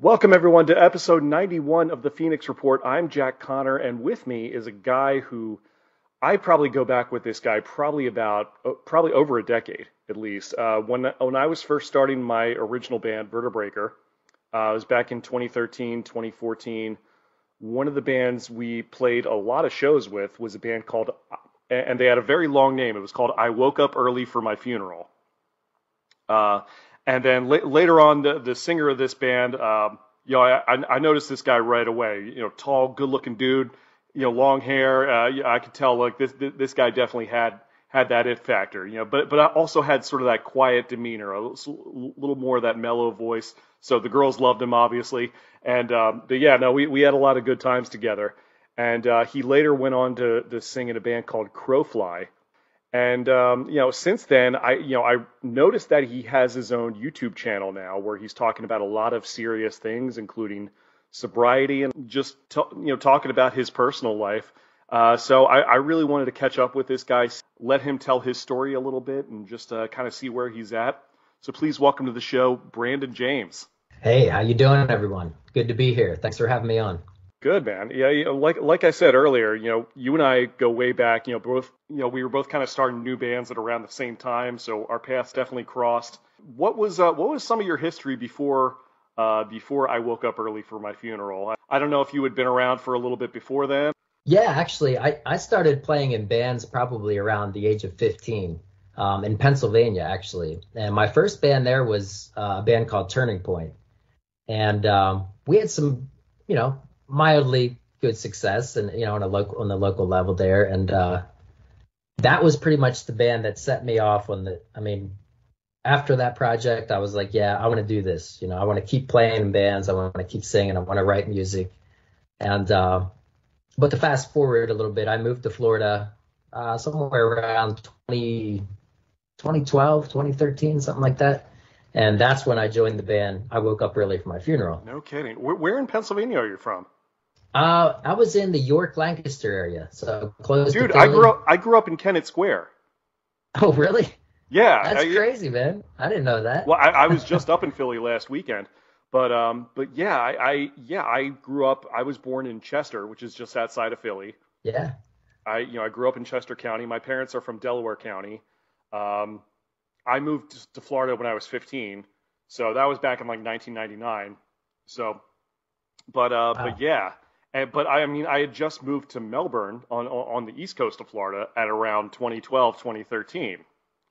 Welcome, everyone, to episode 91 of the Phoenix Report. I'm Jack Connor, and with me is a guy who I probably go back with this guy probably over a decade at least. When I was first starting my original band, Vertebraker, it was back in 2013, 2014. One of the bands we played a lot of shows with was a band called, and they had a very long name. It was called I Woke Up Early for My Funeral. And then later on, the singer of this band, I noticed this guy right away. Tall, good-looking dude, long hair. I could tell like this guy definitely had that it factor. But I also had sort of that quiet demeanor, a little more of that mellow voice. So the girls loved him, obviously. And we had a lot of good times together. And he later went on to sing in a band called Crowfly. And since then, I noticed that he has his own YouTube channel now, where he's talking about a lot of serious things, including sobriety and just talking about his personal life. So I really wanted to catch up with this guy, let him tell his story a little bit, and just kind of see where he's at. So please welcome to the show, Brandon James. Hey, how you doing, everyone? Good to be here. Thanks for having me on. Good, man. Yeah, like I said earlier, you and I go way back. We were both kind of starting new bands at around the same time, so our paths definitely crossed. What was some of your history before I woke up early for my funeral? I don't know if you had been around for a little bit before then. Yeah, actually, I started playing in bands probably around the age of 15 in Pennsylvania, actually. And my first band there was a band called Turning Point, and we had some, mildly good success and on the local level there, and that was pretty much the band that set me off after that project I was like, I want to do this. I want to keep playing in bands, I want to keep singing, I want to write music. And but to fast forward a little bit, I moved to Florida somewhere around 2012, 2013, something like that. And that's when I joined the band I Woke Up Early for My Funeral. No kidding. Where in Pennsylvania are you from? I was in the York, Lancaster area, so close Dude, to Philly. I grew up in Kennett Square. Oh, really? Yeah. That's crazy, man. I didn't know that. Well, I was just up in Philly last weekend, but yeah, I grew up. I was born in Chester, which is just outside of Philly. Yeah. I grew up in Chester County. My parents are from Delaware County. I moved to Florida when I was 15, so that was back in like 1999. So, Wow. but yeah. But I had just moved to Melbourne on the east coast of Florida at around 2012, 2013.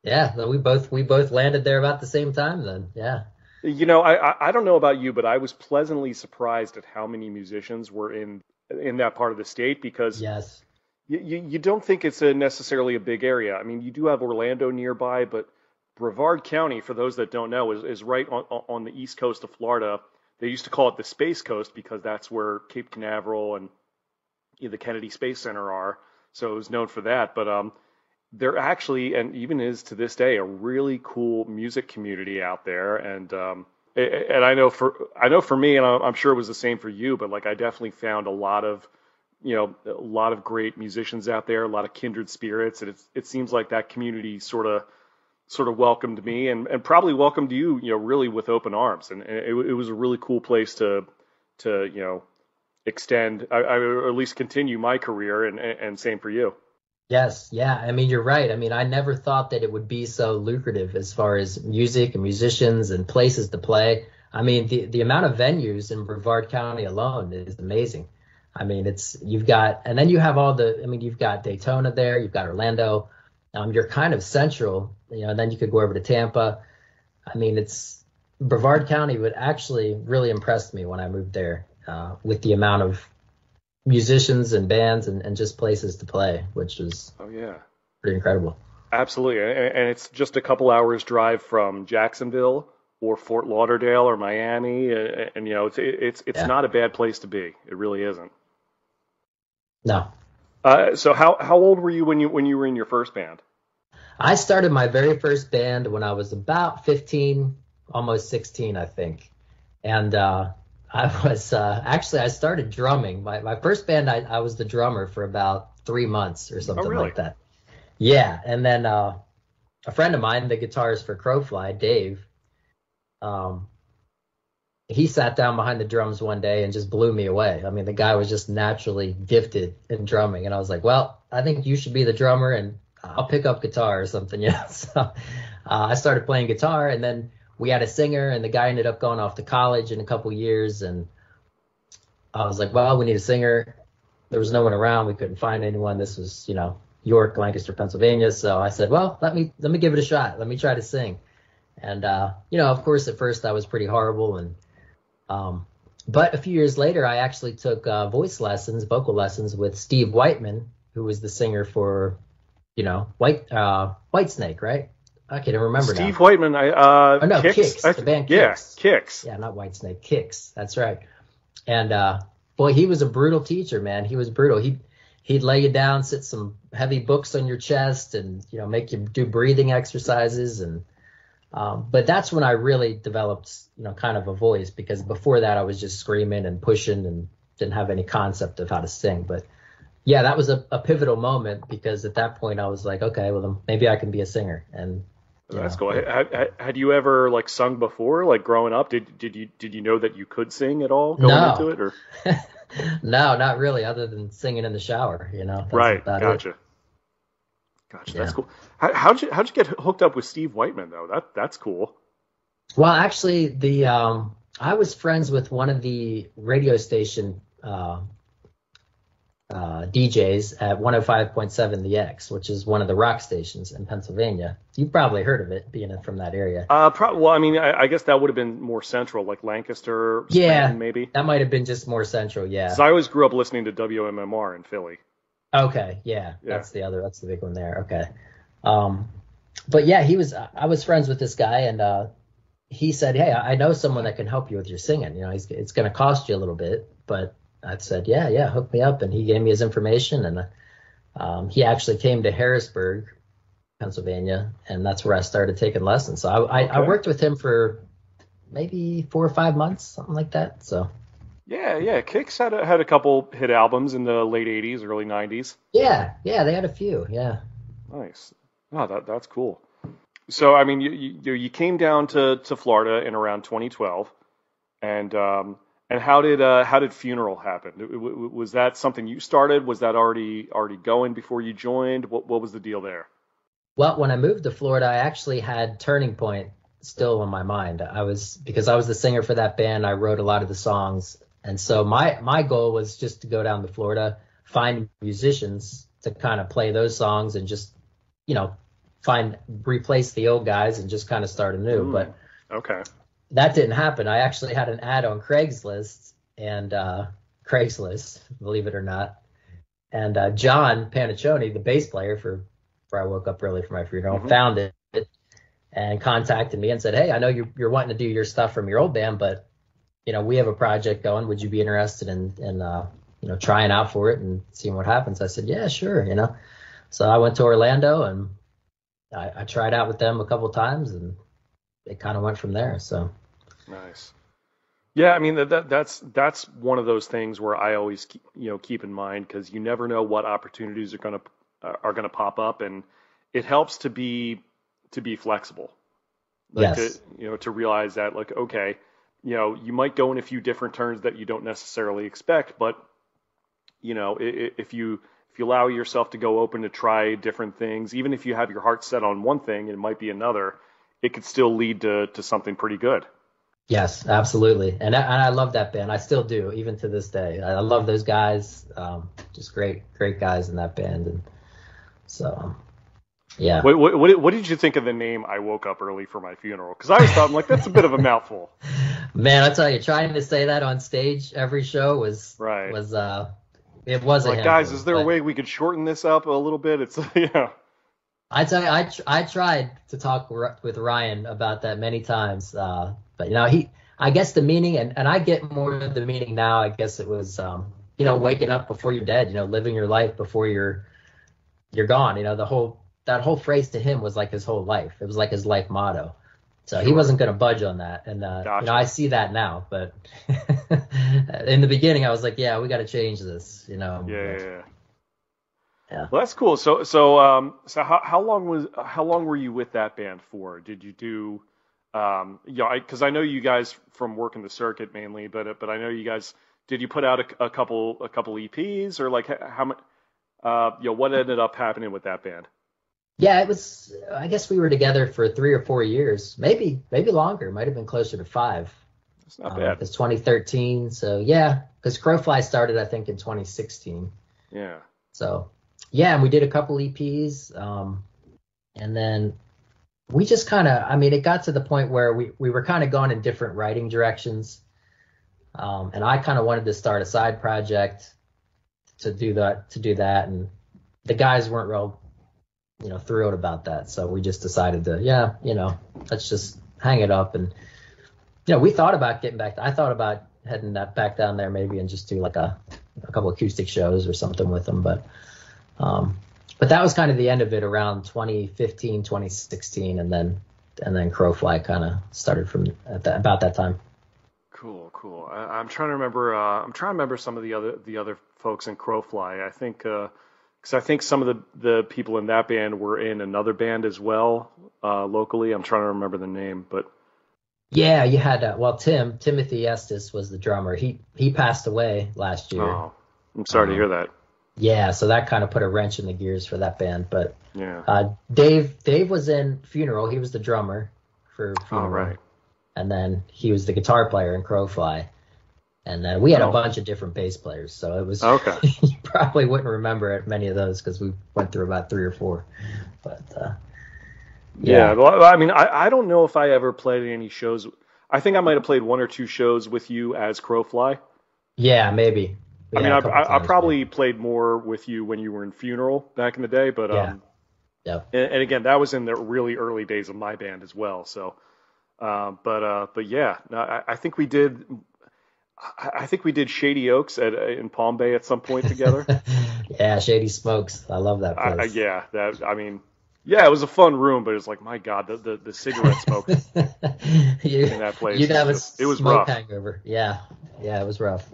Yeah, so we both landed there about the same time then. Yeah. I don't know about you, but I was pleasantly surprised at how many musicians were in that part of the state, because Yes. you don't think it's necessarily a big area. I mean, you do have Orlando nearby, but Brevard County, for those that don't know, is right on the east coast of Florida. They used to call it the Space Coast because that's where Cape Canaveral and the Kennedy Space Center are. So it was known for that. But there actually, and even is to this day, a really cool music community out there. And I know for me, and I'm sure it was the same for you, but like I definitely found a lot of great musicians out there, a lot of kindred spirits, and it seems like that community sort of welcomed me and probably welcomed you, really with open arms. And it was a really cool place to extend, or at least continue my career, and same for you. Yes. Yeah. You're right. I never thought that it would be so lucrative as far as music and musicians and places to play. The amount of venues in Brevard County alone is amazing. You've got Daytona there, you've got Orlando. You're kind of central, and then you could go over to Tampa. Brevard County would actually really impress me when I moved there, with the amount of musicians and bands and just places to play, which was pretty incredible. Absolutely. And it's just a couple hours drive from Jacksonville or Fort Lauderdale or Miami. And it's not a bad place to be. It really isn't. No. So how old were you when you were in your first band? I started my very first band when I was about 15, almost 16, I think. And I started drumming. My first band, I was the drummer for about 3 months or something like that. Yeah. And then a friend of mine, the guitarist for Crowfly, Dave, he sat down behind the drums one day and just blew me away. I mean, the guy was just naturally gifted in drumming, and I was like, well, I think you should be the drummer, and I'll pick up guitar or something. So I started playing guitar, and then we had a singer, and the guy ended up going off to college in a couple years, and I was like, well, we need a singer. There was no one around. We couldn't find anyone. This was, York, Lancaster, Pennsylvania. So I said, well, let me give it a shot. Let me try to sing. And of course, at first I was pretty horrible, and but a few years later, I actually took vocal lessons with Steve Whiteman, who was the singer for, Whitesnake, right? I can't even remember now. Steve Whiteman, Oh no, Kicks, the band Kicks. Yeah, Kicks. Yeah, not Whitesnake, Kicks. That's right. And boy, he was a brutal teacher, man. He was brutal. He'd lay you down, sit some heavy books on your chest, and make you do breathing exercises. And but that's when I really developed, kind of a voice, because before that I was just screaming and pushing and didn't have any concept of how to sing. But yeah, that was a pivotal moment, because at that point I was like, okay, well then maybe I can be a singer. And that's cool. Had you ever like sung before, like growing up? Did you know that you could sing at all going into it, or? No, not really, other than singing in the shower, That's right. Gotcha. Yeah. That's cool. How'd you get hooked up with Steve Whiteman though? That's cool. Well, actually, I was friends with one of the radio station DJs at 105.7 The X, which is one of the rock stations in Pennsylvania. You've probably heard of it, being from that area. Well, I mean, I guess that would have been more central, like Lancaster, Scranton, maybe. That might have been just more central, yeah. Because I always grew up listening to WMMR in Philly. Okay, yeah. That's the big one there. Okay. But yeah, I was friends with this guy, and he said, hey, I know someone that can help you with your singing. It's going to cost you a little bit, but I said, yeah, hook me up. And he gave me his information, and he actually came to Harrisburg, Pennsylvania, and that's where I started taking lessons. So I worked with him for maybe 4 or 5 months, something like that. So yeah, Kicks had a couple hit albums in the late '80s, early '90s. Yeah, they had a few. Yeah. Nice. Oh, that's cool. So I mean, you came down to Florida in around 2012, and how did Funeral happen? Was that something you started? Was that already going before you joined? What was the deal there? Well, when I moved to Florida, I actually had Turning Point still on my mind. Because I was the singer for that band, I wrote a lot of the songs. And so my goal was just to go down to Florida, find musicians to kind of play those songs, and just, replace the old guys and just kind of start anew. But okay. That didn't happen. I actually had an ad on Craigslist, believe it or not. And John Paniccioni, the bass player for I Woke Up Early for My Funeral, found it and contacted me and said, hey, I know you're wanting to do your stuff from your old band, but we have a project going. Would you be interested in trying out for it and seeing what happens? I said, yeah, sure. So I went to Orlando, and I tried out with them a couple of times, and it kind of went from there. So nice. Yeah, I mean that's one of those things where I always keep in mind, because you never know what opportunities are gonna pop up, and it helps to be flexible. Like yes. To realize that, like, okay, you might go in a few different turns that you don't necessarily expect, but if you allow yourself to go open to try different things, even if you have your heart set on one thing and it might be another, it could still lead to something pretty good. Yes, absolutely. And I love that band. I still do, even to this day. I love those guys. Just great guys in that band. And so, yeah. What did you think of the name I Woke Up Early for My Funeral? Because I always thought, like, that's a bit of a mouthful. Man, I tell you, trying to say that on stage every show was it was like, guys, is there a way we could shorten this up a little bit? It's I tell you, I tried to talk with Ryan about that many times, but I guess the meaning, and I get more of the meaning now. I guess it was waking up before you're dead, living your life before you're gone. That whole phrase to him was like his whole life. It was like his life motto. So sure. He wasn't going to budge on that. And, gotcha. I see that now, but in the beginning I was like, yeah, we got to change this, Yeah. Yeah. Well, that's cool. So how long were you with that band for? Did you do Because I know you guys from working the circuit mainly, but I know you guys. Did you put out a couple EPs, or like how much? What ended up happening with that band? Yeah, it was. I guess we were together for 3 or 4 years, maybe longer. Might have been closer to 5. It's not bad. It's 2013. So yeah, because Crowfly started I think in 2016. Yeah. So yeah, and we did a couple EPs, and then we just kind of. I mean, it got to the point where we were kind of going in different writing directions, and I kind of wanted to start a side project to do that, and the guys weren't real thrilled about that. So we just decided to, let's just hang it up. And, we thought about getting back. I thought about heading back down there maybe and just do like a couple acoustic shows or something with them. But that was kind of the end of it around 2015, 2016. And then Crowfly kind of started from about that time. Cool. I'm trying to remember some of the other folks in Crowfly. I think, because I think some of the people in that band were in another band as well, locally. I'm trying to remember the name, but yeah, you had Timothy Estes was the drummer. He passed away last year. Oh, I'm sorry to hear that. Yeah, so that kind of put a wrench in the gears for that band. But yeah, Dave was in Funeral. He was the drummer for Funeral. Oh, right. And then he was the guitar player in Crowfly. And then we had a bunch of different bass players, so it was okay. You probably wouldn't remember many of those because we went through about 3 or 4. But yeah. Well, I mean, I don't know if I ever played any shows. I think I might have played 1 or 2 shows with you as Crowfly. Yeah, maybe. I mean, I probably played more with you when you were in Funeral back in the day, but yeah. And again, that was in the really early days of my band as well. So, but yeah, no, I think we did. I think we did Shady Oaks in Palm Bay at some point together. Yeah, Shady Smokes. I love that place. It was a fun room, but it's like, my God, the cigarette smoke in that place. You'd have it was smoke rough. hangover. Yeah, it was rough.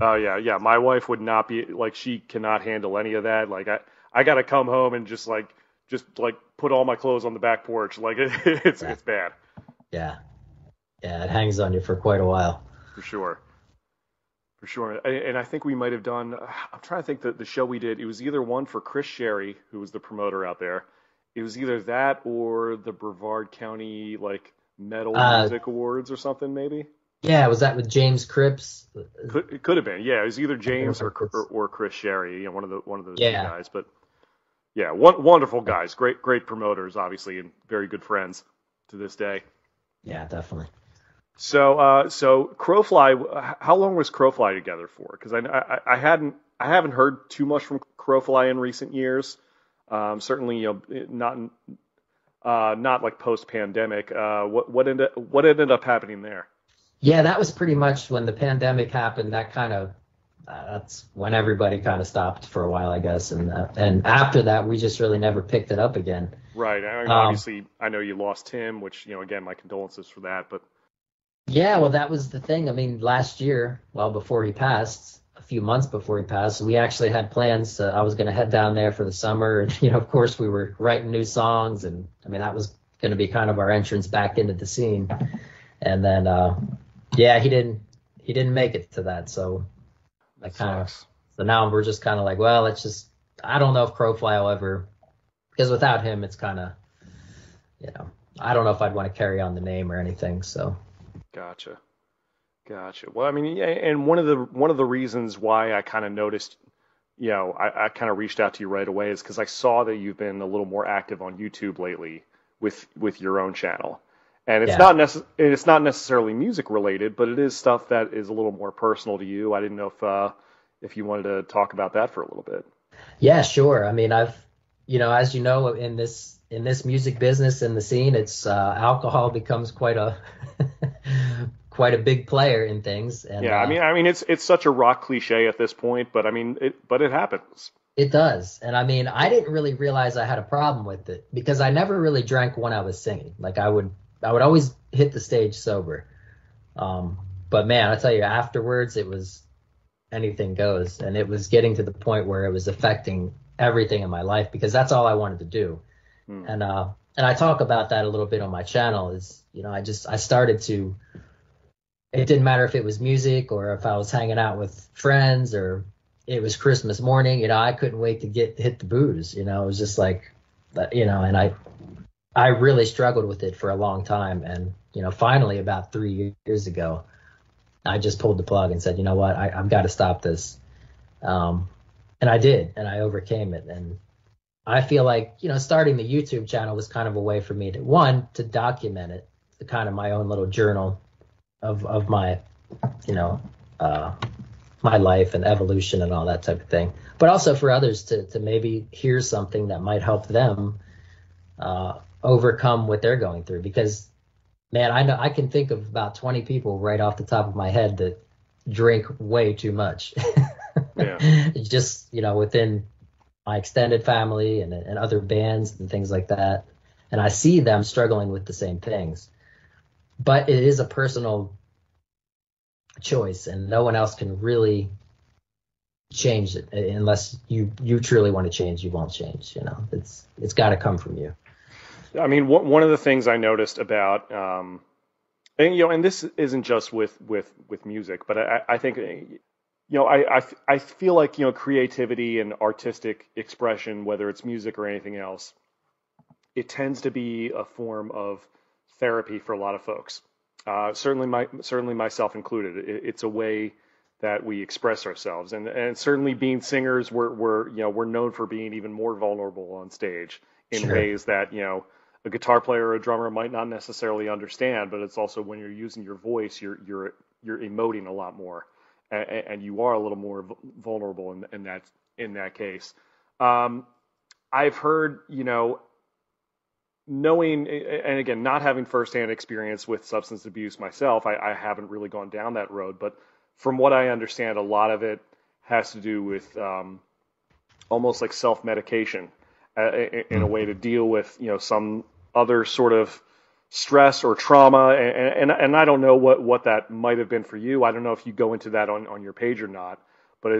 Oh yeah. My wife would not be like, she cannot handle any of that. Like I got to come home and just put all my clothes on the back porch. Like it's bad. Yeah, it hangs on you for quite a while. For sure. And I think we might have done, I'm trying to think that the show we did, it was either one for Chris Sherry, who was the promoter out there. It was either that or the Brevard County, Metal Music Awards or something, maybe? Yeah, was that with James Cripps? It could have been. Yeah, it was either James or Chris Sherry, one of those guys. But yeah, wonderful guys, great promoters, obviously, and very good friends to this day. Yeah, definitely. So Crowfly, how long was Crowfly together for? Because I haven't heard too much from Crowfly in recent years. Certainly, not like post pandemic. What ended up happening there? Yeah, that was pretty much when the pandemic happened. That kind of that's when everybody kind of stopped for a while, I guess. And after that, we just really never picked it up again. Right. I mean, obviously, I know you lost Tim, which again, my condolences for that, but. Yeah, well, that was the thing. I mean, last year, before he passed, a few months before he passed, we actually had plans. I was going to head down there for the summer. And, of course, we were writing new songs. And, I mean, that was going to be kind of our entrance back into the scene. And then, he didn't make it to that. So so now we're just kind of like, well, I don't know if Crowfly will ever, because without him, it's kind of, I don't know if I'd want to carry on the name or anything. So. Gotcha. Well, I mean, and one of the reasons why I kind of noticed, I kind of reached out to you right away is because I saw that you've been a little more active on YouTube lately with your own channel, and it's not necessarily music related, but it is stuff that is a little more personal to you. I didn't know if you wanted to talk about that for a little bit. Yeah, sure. I mean, I've, as you know, in this music business, in the scene, it's alcohol becomes quite a big player in things. And, yeah, I mean, it's such a rock cliche at this point, but I mean, it happens. It does, and I mean, I didn't really realize I had a problem with it because I never really drank when I was singing. Like I would always hit the stage sober, but man, I tell you, afterwards it was anything goes, and it was getting to the point where it was affecting everything in my life because that's all I wanted to do. And and I talk about that a little bit on my channel. Is, I started to. It didn't matter if it was music or if I was hanging out with friends or it was Christmas morning. I couldn't wait to hit the booze. It was just like, and I really struggled with it for a long time. And, finally about 3 years ago, I just pulled the plug and said, you know what, I've got to stop this. And I did, and I overcame it. And I feel like, starting the YouTube channel was kind of a way for me to document it, the kind of my own little journal of my, my life and evolution and all that type of thing. But also for others to maybe hear something that might help them overcome what they're going through. Because, man, I know I can think of about 20 people right off the top of my head that drink way too much. Yeah. Just, within my extended family and other bands and things like that. And I see them struggling with the same things. But it is a personal choice, and no one else can really change it unless you truly want to change. You won't change. It's got to come from you. I mean, one of the things I noticed about, and this isn't just with music, but I think, I feel like, creativity and artistic expression, whether it's music or anything else, it tends to be a form of therapy for a lot of folks. Certainly myself included. It's a way that we express ourselves, and certainly being singers, we're known for being even more vulnerable on stage in Sure. ways that a guitar player or a drummer might not necessarily understand. But it's also when you're using your voice, you're emoting a lot more, and you are a little more vulnerable in that case. I've heard, knowing, and again, not having firsthand experience with substance abuse myself, I haven't really gone down that road. But from what I understand, a lot of it has to do with almost like self-medication in a way to deal with, some other sort of stress or trauma. And I don't know what that might have been for you. I don't know if you go into that on your page or not. But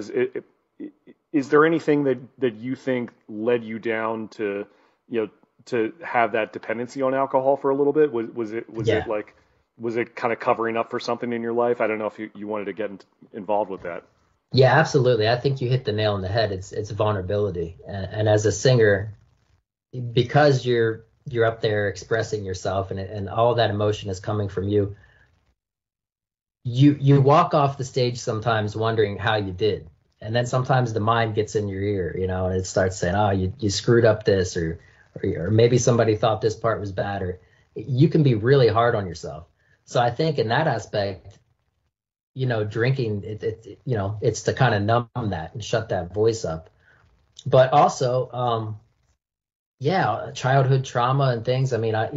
is there anything that you think led you down to, to have that dependency on alcohol for a little bit? Was it kind of covering up for something in your life? I don't know if you wanted to get involved with that. Yeah, absolutely. I think you hit the nail on the head. It's vulnerability, and as a singer, because you're up there expressing yourself, and all that emotion is coming from you. You walk off the stage sometimes wondering how you did, and then sometimes the mind gets in your ear, and it starts saying, "Oh, you screwed up this," or maybe somebody thought this part was bad, or you can be really hard on yourself. So I think in that aspect, drinking, it's to kind of numb that and shut that voice up. But also, childhood trauma and things. I mean, I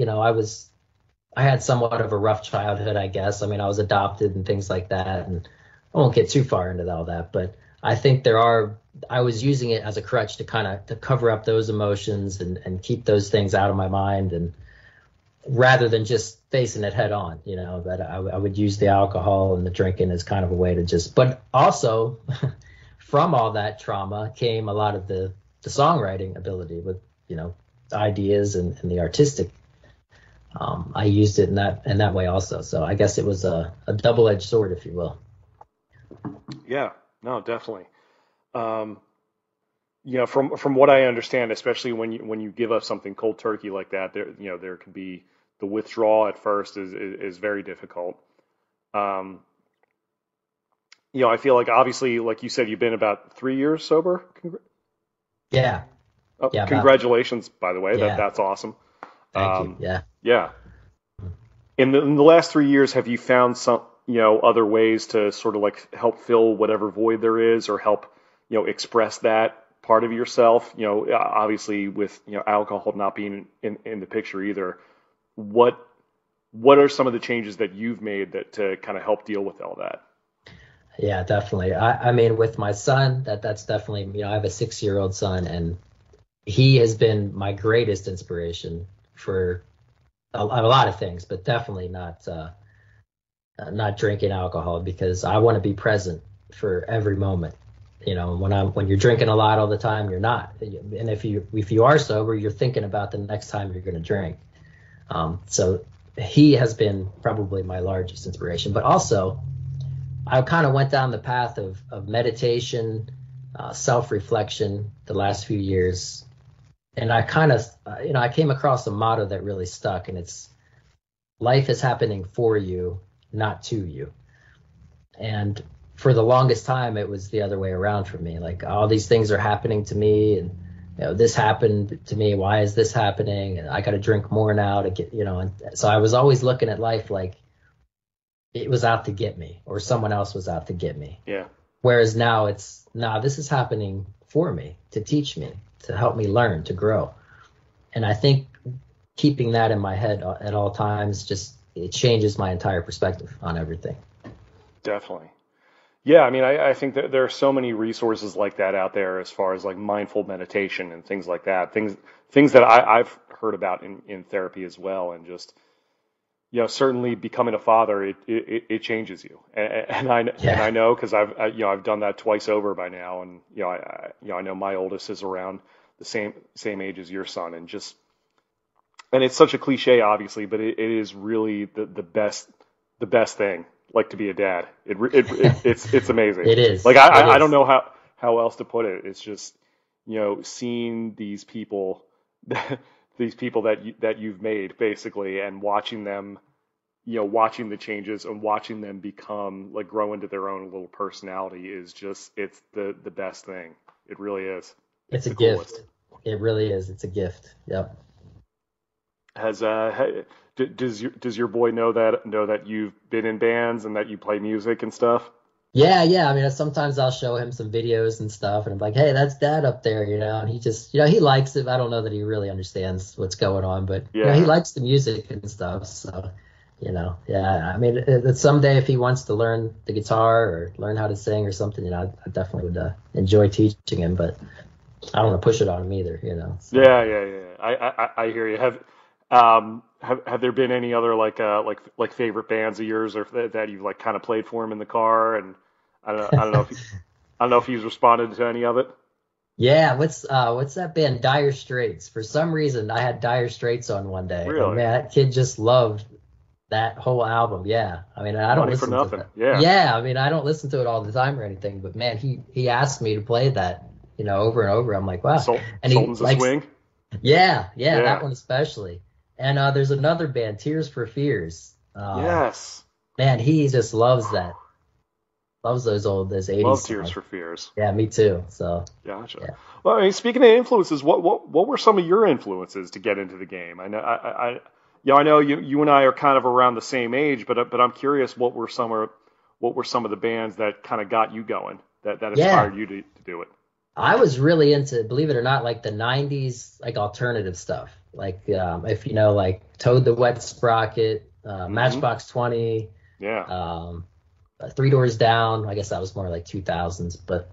had somewhat of a rough childhood, I guess. I mean, I was adopted and things like that, and I won't get too far into all that, but I think I was using it as a crutch to cover up those emotions and keep those things out of my mind, and rather than just facing it head on, that I would use the alcohol and the drinking as kind of a way to but also from all that trauma came a lot of the songwriting ability with, ideas and the artistic. I used it in that way also. So I guess it was a double-edged sword, if you will. Yeah, no, definitely. From what I understand, especially when you give up something cold turkey like that, there can be the withdrawal at first is very difficult. I feel like obviously, like you said, you've been about 3 years sober. Yeah. Yeah. Congratulations, by the way. Yeah. That's awesome. Thank you. Yeah. Yeah. In the last 3 years, have you found some, other ways to sort of like help fill whatever void there is, or help, express that part of yourself? Obviously with, alcohol not being in the picture either. What are some of the changes that you've made to kind of help deal with all that? Yeah, definitely. I mean, with my son, that's definitely, I have a 6-year-old son, and he has been my greatest inspiration for a lot of things, but definitely not drinking alcohol, because I want to be present for every moment. when you're drinking a lot all the time, you're not. And if you are sober, you're thinking about the next time you're going to drink. So he has been probably my largest inspiration. But also, I kind of went down the path of meditation, self-reflection the last few years. And I kind of, I came across a motto that really stuck, and it's life is happening for you, not to you. And for the longest time, it was the other way around for me. Like, all these things are happening to me, and this happened to me. Why is this happening? And I got to drink more now to get, and so I was always looking at life like it was out to get me, or someone else was out to get me. Yeah. Whereas now this is happening for me, to teach me, to help me learn, to grow. And I think keeping that in my head at all times, it changes my entire perspective on everything. Definitely. Yeah, I mean, I think that there are so many resources like that out there as far as like mindful meditation and things like that. Things that I've heard about in therapy as well, and just certainly becoming a father, it changes you, and I know because I've done that twice over by now, and I know my oldest is around the same age as your son, and it's such a cliche, obviously, but it is really the best thing. Like to be a dad, it's amazing. It is. Like I don't know how else to put it. It's just seeing these people, that you've made basically, and watching them, watching the changes and watching them become like grow into their own little personality is it's the best thing. It really is. It's a gift. It really is. It's a gift. Yep. Does your boy know that you've been in bands and that you play music and stuff? Yeah. I mean, sometimes I'll show him some videos and stuff, and I'm like, "Hey, that's Dad up there," and he just, he likes it. I don't know that he really understands what's going on, but he likes the music and stuff. So, yeah. I mean, someday if he wants to learn the guitar or learn how to sing or something, I definitely would enjoy teaching him, but I don't want to push it on him either, So. Yeah. I hear you. Have there been any other like favorite bands of yours, or that you've like kind of played for him in the car? And I don't know if he's responded to any of it. Yeah, what's that band, Dire Straits? For some reason, I had Dire Straits on one day. Really? And man, that kid just loved that whole album. Yeah, I mean, I don't Money listen for nothing. to it. Yeah. Yeah, I mean, I don't listen to it all the time or anything, but man, he asked me to play that, over and over. I'm like, wow. And Sultans of Swing. Yeah, that one especially. And there's another band, Tears for Fears. Yes. Man, he just loves that. Loves those 80s. Love Tears for Fears. Yeah, me too. So. Gotcha. Yeah. Well, I mean, speaking of influences, what were some of your influences to get into the game? I know you and I are kind of around the same age, but I'm curious, what were some of the bands that kind of got you going, that inspired you to do it? I was really into, believe it or not, like the 90s, like alternative stuff. Like, if like Toad the Wet Sprocket, Matchbox 20, Three Doors Down. I guess that was more like 2000s. But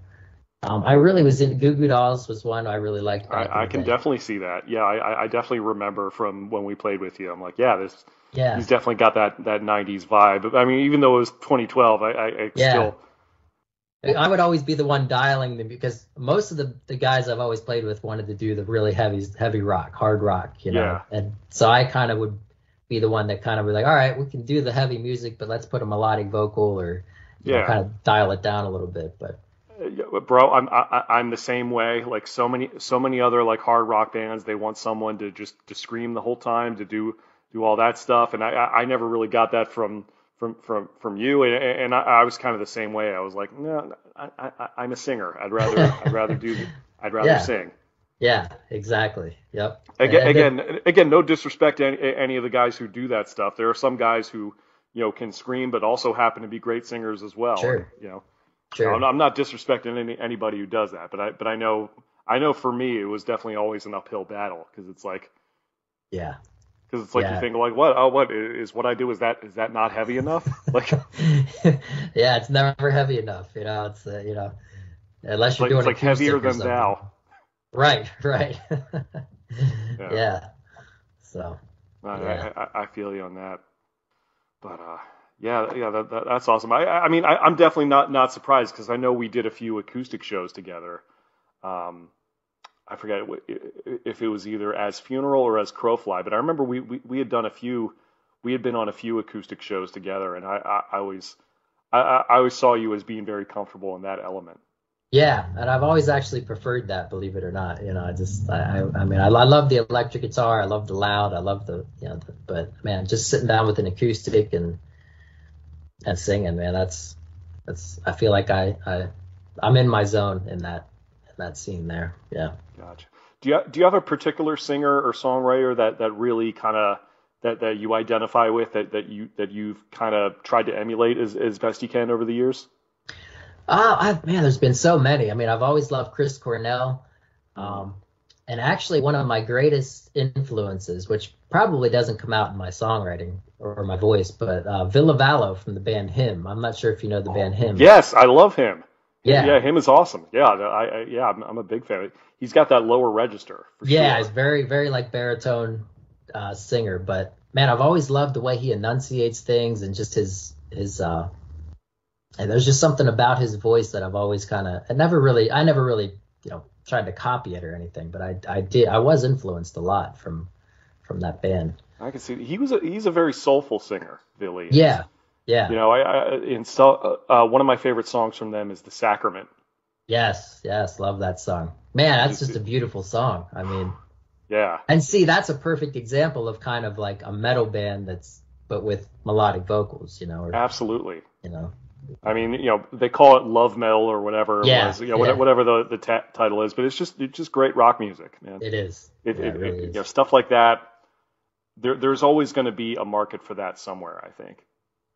I really was into Goo Goo Dolls was one I really liked. I can definitely see that. Yeah, I definitely remember from when we played with you. I'm like, he's definitely got that 90s vibe. I mean, even though it was 2012, I still... I would always be the one dialing them, because most of the guys I've always played with wanted to do the really heavy rock, hard rock, Yeah. And so I kind of would be the one that kind of be like, all right, we can do the heavy music, but let's put a melodic vocal or kind of dial it down a little bit. But bro, I'm the same way. Like so many other like hard rock bands, they want someone to scream the whole time, to do all that stuff, and I never really got that from you, and I was kind of the same way. I was like, no, I'm a singer. I'd rather sing. Yeah, exactly. Yep. Again, no disrespect to any of the guys who do that stuff. There are some guys who can scream, but also happen to be great singers as well. Sure. And, sure. I'm not disrespecting anybody who does that, but I know for me it was definitely always an uphill battle, because it's like. Yeah. Because it's like you think like, what is what I do? Is that not heavy enough? Like, yeah, it's never heavy enough. It's unless you're doing it's like heavier than thou. Right. Yeah. So. I feel you on that. But Yeah, that's awesome. I mean, I'm definitely not surprised because I know we did a few acoustic shows together. Um, I forget if it was either as Funeral or as Crowfly, but I remember we had done a few, we had been on a few acoustic shows together, and I always saw you as being very comfortable in that element. Yeah, and I've always actually preferred that, believe it or not. I just, I mean, I love the electric guitar. I love the loud. I love but man, just sitting down with an acoustic and singing, man, I feel like I'm in my zone in that scene there. Yeah. Gotcha. Do you have a particular singer or songwriter that really kind of that you identify with that you've kind of tried to emulate as best you can over the years? Man, there's been so many. I mean, I've always loved Chris Cornell. Mm. Um, and actually, one of my greatest influences, which probably doesn't come out in my songwriting or my voice, but Villa Vallo from the band Him. I'm not sure if you know the band Him. Yes, I love him. Yeah, Yeah, him is awesome. Yeah, yeah, I'm a big fan. He's got that lower register for yeah, he's sure. very, very like baritone singer. But man, I've always loved the way he enunciates things and just his. And there's just something about his voice that I've always kind of, I never really, tried to copy it or anything, but I was influenced a lot from that band. I can see he's a very soulful singer. Billy is. Yeah, yeah, One of my favorite songs from them is "The Sacrament." yes, yes, love that song. Man, that's Just just a beautiful song. I mean, yeah, and see, that's a perfect example of kind of like a metal band but with melodic vocals, or, absolutely. you know, I mean, they call it love metal or whatever it yeah, was, yeah, whatever the title is, but it's just great rock music, man. it is. Yeah, it really is. Stuff like that. There's always going to be a market for that somewhere, I think.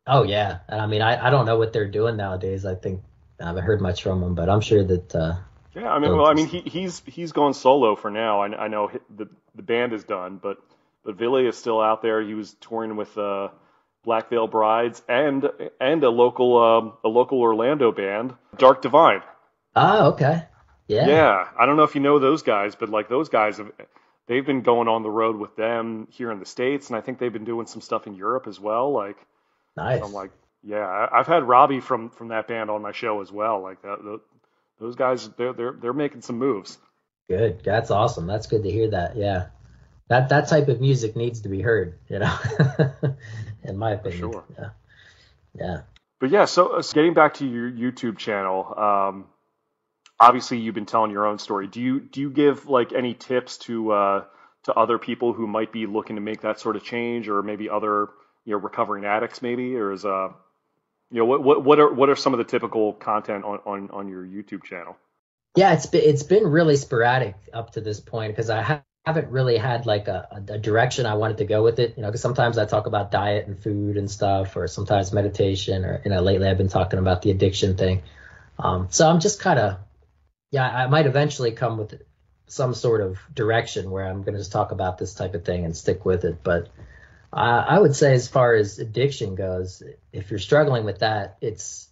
Oh yeah, and I mean, I don't know what they're doing nowadays. I think I haven't heard much from them, but I'm sure that Yeah, I mean, they'll well, I mean, just. he's going solo for now. I know the band is done, but Billy is still out there. He was touring with Black Veil Brides and a local Orlando band, Dark Divine. Ah, okay, yeah, Yeah, I don't know if you know those guys, but like those guys they've been going on the road with them here in the States, and I think they've been doing some stuff in Europe as well. Like, so I'm nice, like, yeah, I've had Robbie from that band on my show as well. Like those guys, they're making some moves. good. That's awesome. That's good to hear that. Yeah, that type of music needs to be heard. In my For opinion. sure. Yeah, yeah. But yeah, so getting back to your YouTube channel, obviously you've been telling your own story. Do you give like any tips to other people who might be looking to make that sort of change, or maybe other recovering addicts maybe, or is what are some of the typical content on your YouTube channel? Yeah, it's been really sporadic up to this point because haven't really had like a direction I wanted to go with it. Because sometimes I talk about diet and food and stuff, or sometimes meditation, or lately I've been talking about the addiction thing. So I'm just kind of, yeah, I might eventually come with some sort of direction where I'm going to just talk about this type of thing and stick with it. But I would say, as far as addiction goes, if you're struggling with that, there's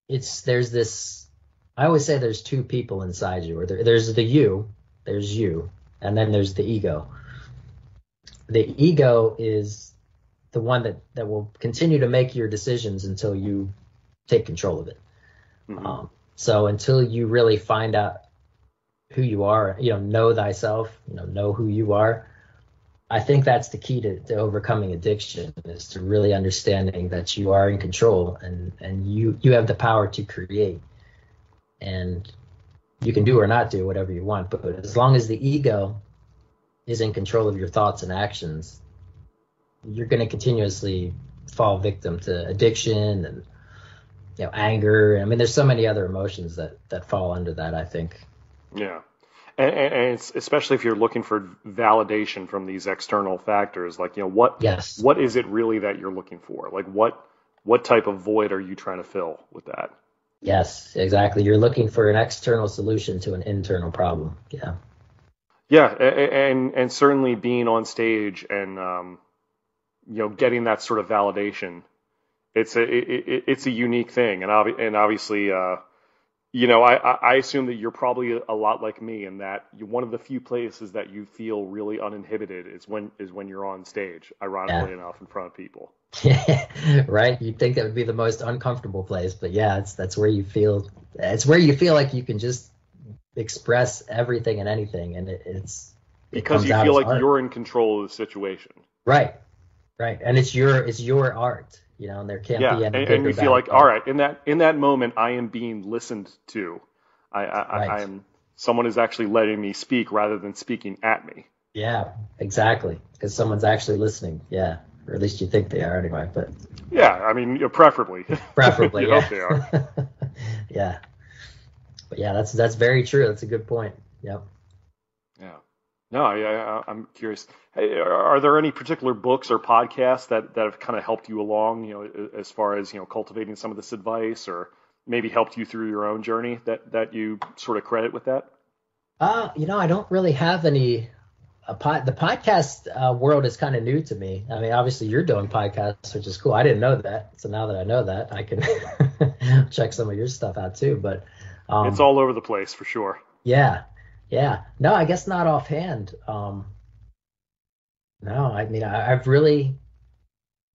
this. I always say there's two people inside you, or there's there's you, and then there's the ego. The ego is the one that will continue to make your decisions until you take control of it. Hmm. So until you really find out who you are, know thyself, know who you are. I think that's the key to overcoming addiction, is to really understanding that you are in control, and you have the power to create, and you can do or not do whatever you want. But as long as the ego is in control of your thoughts and actions, you're going to continuously fall victim to addiction and anger. I mean, there's so many other emotions that fall under that, I think. Yeah. And it's, especially if you're looking for validation from these external factors, like, Yes. what is it really that you're looking for? Like, what type of void are you trying to fill with that? Yes, exactly. You're looking for an external solution to an internal problem. Yeah. Yeah, and certainly being on stage and getting that sort of validation, it's a unique thing, and obviously, I assume that you're probably a lot like me in that one of the few places that you feel really uninhibited is when you're on stage, Yeah. ironically enough, in front of people. Right? You'd think that would be the most uncomfortable place, but yeah, it's where you feel like you can just express everything and anything, and it Because comes you out feel as like art. you're in control of the situation. Right, right. And it's your art, and there can't Yeah, be any and good or you feel bad like, all about it. right, in that moment, I am being listened to. I Right. am someone is actually letting me speak rather than speaking at me. Yeah, exactly. Because someone's actually listening. Yeah. Or at least you think they are anyway, but Yeah, I mean, preferably, preferably, you yeah. hope they are. Yeah. But yeah, that's very true. That's a good point. Yep. Yeah. No, I'm curious. Hey, are there any particular books or podcasts that have kind of helped you along, as far as, cultivating some of this advice, or maybe helped you through your own journey that you sort of credit with that? I don't really have any the podcast world is kind of new to me. I mean, obviously you're doing podcasts, which is cool. I didn't know that. So now that I know that, I can check some of your stuff out too. But It's um all over the place for sure. yeah. Yeah. No, I guess not offhand. No, I mean I've really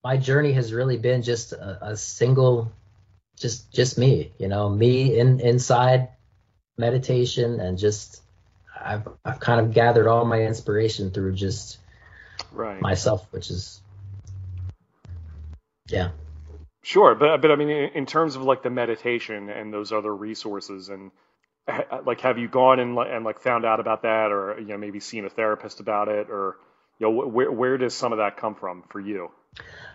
my journey has really been just a single just me, me inside meditation and just I've kind of gathered all my inspiration through just Right. myself, which is yeah. Sure, but I mean, in terms of like the meditation and those other resources, and like, have you gone and found out about that, or maybe seen a therapist about it, or where does some of that come from for you?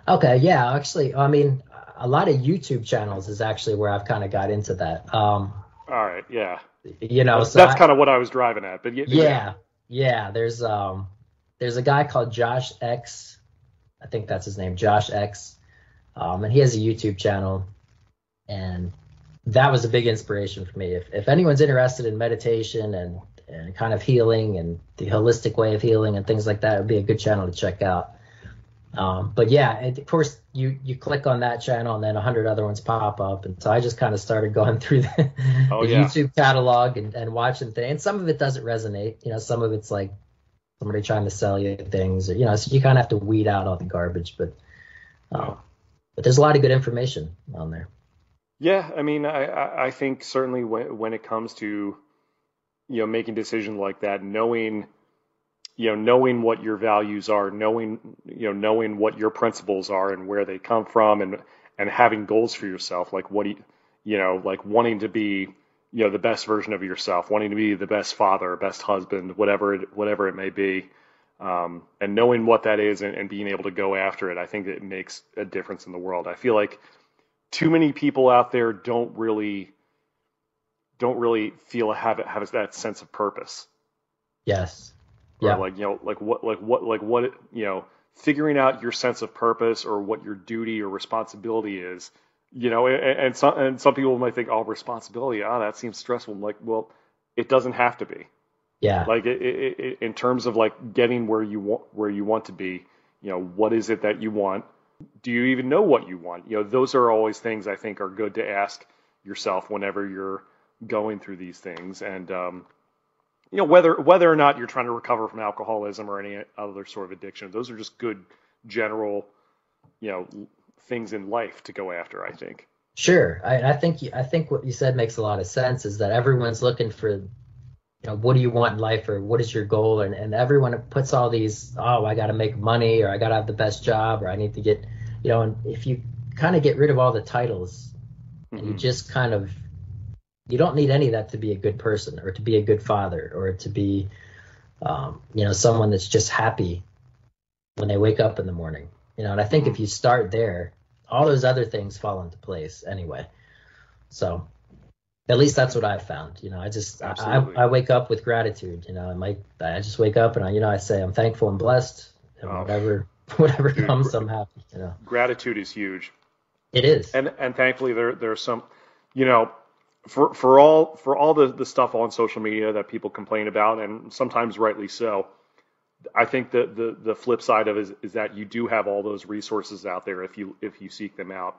Okay, yeah, actually, I mean, a lot of YouTube channels is actually where I've kind of got into that. All right, yeah, So that's kind of what I was driving at, but yeah, yeah, yeah, there's a guy called Josh X, I think that's his name, Josh X, and he has a YouTube channel, and that was a big inspiration for me. If anyone's interested in meditation and kind of healing and the holistic way of healing and things like that, it would be a good channel to check out. But yeah, of course, you click on that channel and then 100 other ones pop up. And so I just kind of started going through oh the yeah, YouTube catalog and watching things. And some of it doesn't resonate. Some of it's like somebody trying to sell you things, so you kind of have to weed out all the garbage. yeah. Uh, but there's a lot of good information on there. Yeah, I mean, I think certainly when it comes to making decisions like that, knowing what your values are, knowing what your principles are and where they come from, and having goals for yourself, like what do like wanting to be the best version of yourself, wanting to be the best father, best husband, whatever it may be, and knowing what that is, and being able to go after it. I think it makes a difference in the world. I feel like too many people out there don't really feel have that sense of purpose, Yes. or Yeah. like what figuring out your sense of purpose, or what your duty or responsibility is. And some people might think, oh, responsibility, that seems stressful. I'm like, well, it doesn't have to be. Yeah. Like, in terms of like getting where you want to be, what is it that you want? Do you even know what you want? Those are always things I think are good to ask yourself whenever you're going through these things. And whether or not you're trying to recover from alcoholism or any other sort of addiction, those are just good general, you know, things in life to go after, I think. Sure. I think what you said makes a lot of sense is that everyone's looking for, what do you want in life or what is your goal? And everyone puts all these, oh, I got to make money or I got to have the best job or I need to get, and if you kind of get rid of all the titles and you Hmm. just kind of, you don't need any of that to be a good person or to be a good father or to be, someone that's just happy when they wake up in the morning. And I think Hmm. if you start there, all those other things fall into place anyway. So at least that's what I've found. Absolutely. I wake up with gratitude. I just wake up and I say I'm thankful and blessed, and Oh, whatever dude, comes, I'm happy. gratitude is huge. It is. And thankfully there's some, you know, for all the stuff on social media that people complain about, and sometimes rightly so. I think that the flip side of it is that you do have all those resources out there if you seek them out.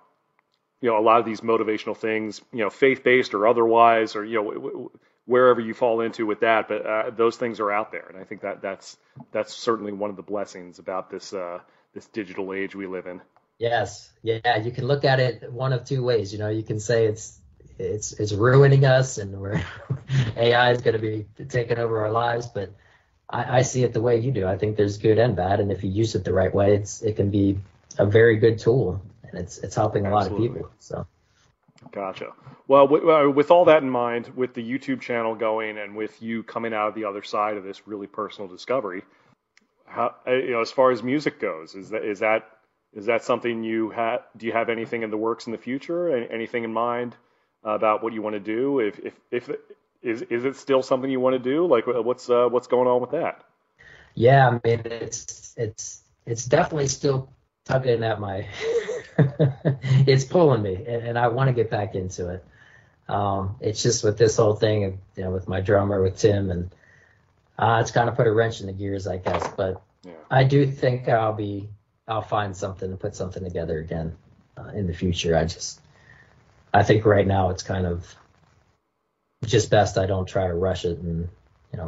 A lot of these motivational things, faith-based or otherwise, or wherever you fall into with that, but those things are out there, and I think that's certainly one of the blessings about this digital age we live in. Yes, yeah, you can look at it one of two ways. You can say it's ruining us, and we're AI is going to be taking over our lives. But I see it the way you do. I think there's good and bad, and if you use it the right way, it can be a very good tool, and it's helping a lot of Absolutely. people. So Gotcha. Well, with all that in mind, with the YouTube channel going and with you coming out of the other side of this really personal discovery, how, as far as music goes, is that something you have? Do you have anything in the works in the future? Anything in mind about what you want to do? If is it still something you want to do? Like, what's going on with that? yeah, I mean it's definitely still tugging at my it's pulling me, and I want to get back into it. It's just with this whole thing, with my drummer, with Tim, and it's kind of put a wrench in the gears, I guess. But Yeah. I do think I'll find something and put something together again in the future. I think right now it's kind of just best I don't try to rush it and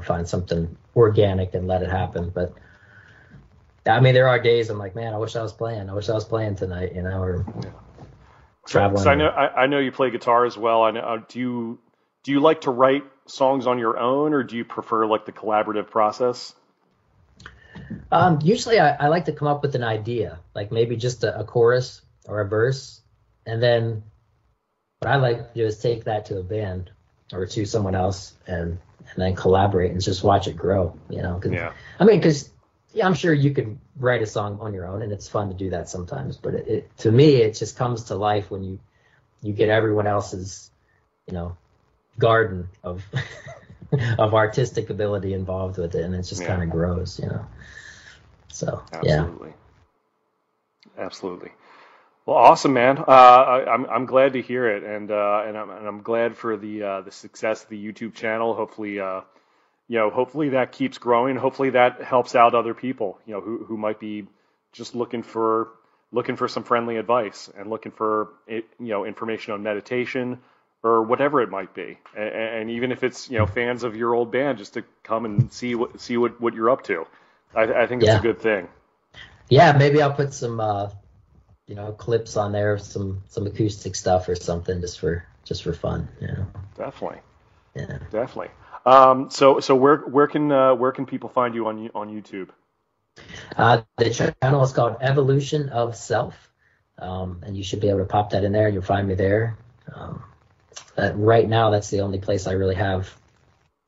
find something organic and let it happen. But I mean, there are days I'm like, man, I wish I was playing. I wish I was playing tonight, or Yeah. So I traveling. know I know you play guitar as well. I know, do you like to write songs on your own, or do you prefer like the collaborative process? Usually I like to come up with an idea, like maybe just a chorus or a verse, and then what I like to do is take that to a band or to someone else and then collaborate and just watch it grow. Yeah. Because yeah, I'm sure you could write a song on your own, and it's fun to do that sometimes. But to me, it just comes to life when you get everyone else's you know garden of of artistic ability involved with it, and it just Yeah. kind of grows. So yeah, Absolutely. Absolutely. Well, awesome, man. I'm glad to hear it, and I'm glad for the success of the YouTube channel. Hopefully, hopefully that keeps growing. Hopefully that helps out other people, who might be just looking for some friendly advice and looking for information on meditation or whatever it might be. And even if it's fans of your old band, just to come and see what you're up to. I think it's a yeah, good thing. yeah. Maybe I'll put some clips on there, some acoustic stuff or something, just for fun. Definitely. Yeah. Definitely. So where can people find you on YouTube? The channel is called Evolution of Self, and you should be able to pop that in there. You'll find me there. Um, right now, that's the only place I really have.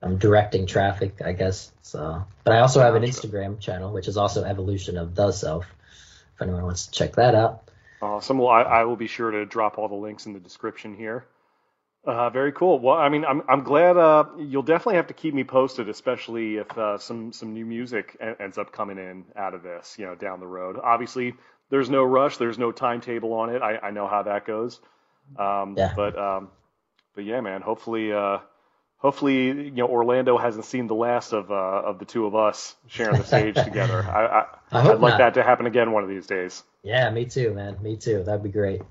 I'm directing traffic, I guess. So, but I also have an Gotcha. Instagram channel, which is also Evolution of the Self. If anyone wants to check that out. Awesome. Well, I will be sure to drop all the links in the description here. Very cool. Well, I mean, I'm glad. You'll definitely have to keep me posted, especially if some new music ends up coming in out of this, down the road. Obviously, there's no rush. There's no timetable on it. I know how that goes. Um, Yeah, but um, but yeah, man. Hopefully, Orlando hasn't seen the last of the two of us sharing the stage together. I I'd hope like not. that to happen again one of these days. Yeah, me too, man. Me too. That'd be great.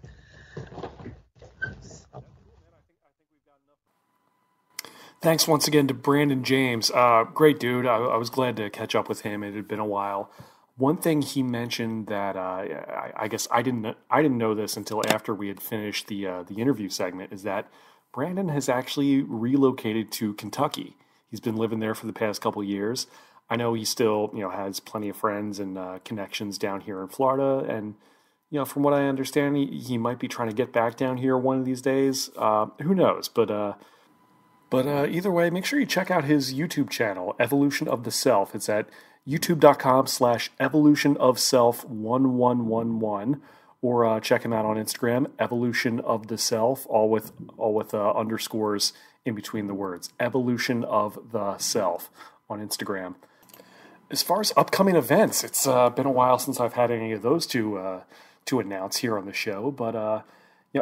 Thanks once again to Brandon James. Great dude. I was glad to catch up with him. It had been a while. One thing he mentioned that I guess I didn't know this until after we had finished the interview segment is that Brandon has actually relocated to Kentucky. He's been living there for the past couple of years. I know he still has plenty of friends and connections down here in Florida, and from what I understand, he might be trying to get back down here one of these days. Who knows? But either way, make sure you check out his YouTube channel, Evolution of the Self. It's at youtube.com/evolution of self 1111, or check him out on Instagram, Evolution of the Self, all with underscores in between the words. Evolution of the Self on Instagram. As far as upcoming events, it's been a while since I've had any of those to announce here on the show, but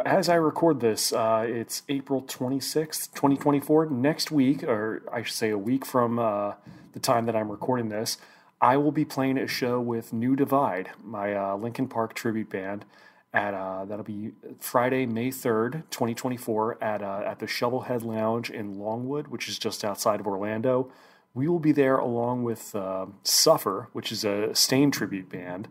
as I record this, it's April 26th, 2024. Next week, or I should say a week from the time that I'm recording this, I will be playing a show with New Divide, my Linkin Park tribute band, that'll be Friday, May 3rd, 2024, at the Shovelhead Lounge in Longwood, which is just outside of Orlando. We will be there along with Suffer, which is a Stain tribute band,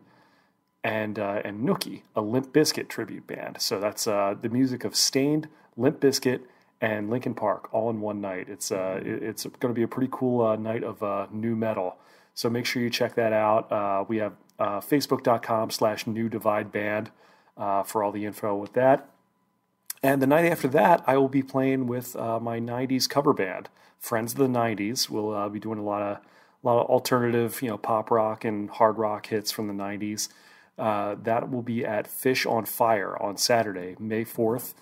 and Nookie, a Limp Bizkit tribute band. So that's the music of Stained, Limp Bizkit, and Linkin Park all in one night. It's going to be a pretty cool night of new metal. So make sure you check that out. We have facebook.com/New Divide Band for all the info with that. And the night after that, I will be playing with my 90s cover band, Friends of the 90s. We'll be doing a lot of alternative, pop rock and hard rock hits from the 90s. That will be at Fish on Fire on Saturday, May 4th,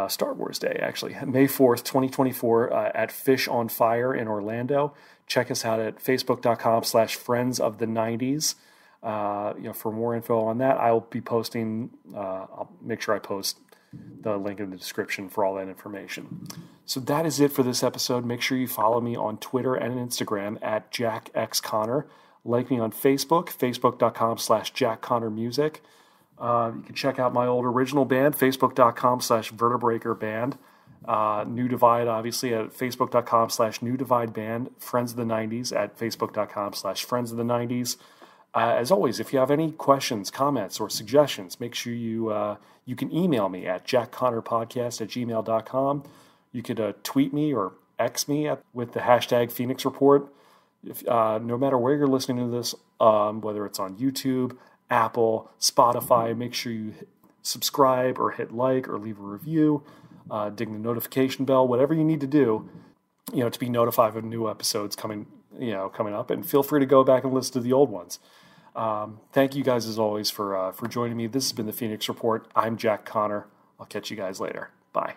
Star Wars Day, actually. May 4th, 2024, at Fish on Fire in Orlando. Check us out at facebook.com/Friends of the 90s. For more info on that, I'll be posting, I'll make sure I post the link in the description for all that information. So that is it for this episode. Make sure you follow me on Twitter and Instagram at jackxconnor. Like me on Facebook, facebook.com/jackconnormusic. You can check out my old original band, facebook.com/vertebrakerband. New Divide, obviously, at facebook.com/New Divide Band. Friends of the 90s at facebook.com/Friends of the 90s. As always, if you have any questions, comments, or suggestions, make sure you can email me at jackconnorpodcast@gmail.com. You could tweet me or X me with the hashtag Phoenix Report. No matter where you're listening to this, whether it's on YouTube, Apple, Spotify, make sure you subscribe or hit like or leave a review. Ding the notification bell, whatever you need to do, to be notified of new episodes coming up. And feel free to go back and listen to the old ones. Thank you guys as always for joining me. This has been the Phoenix Report. I'm Jack Connor. I'll catch you guys later. Bye.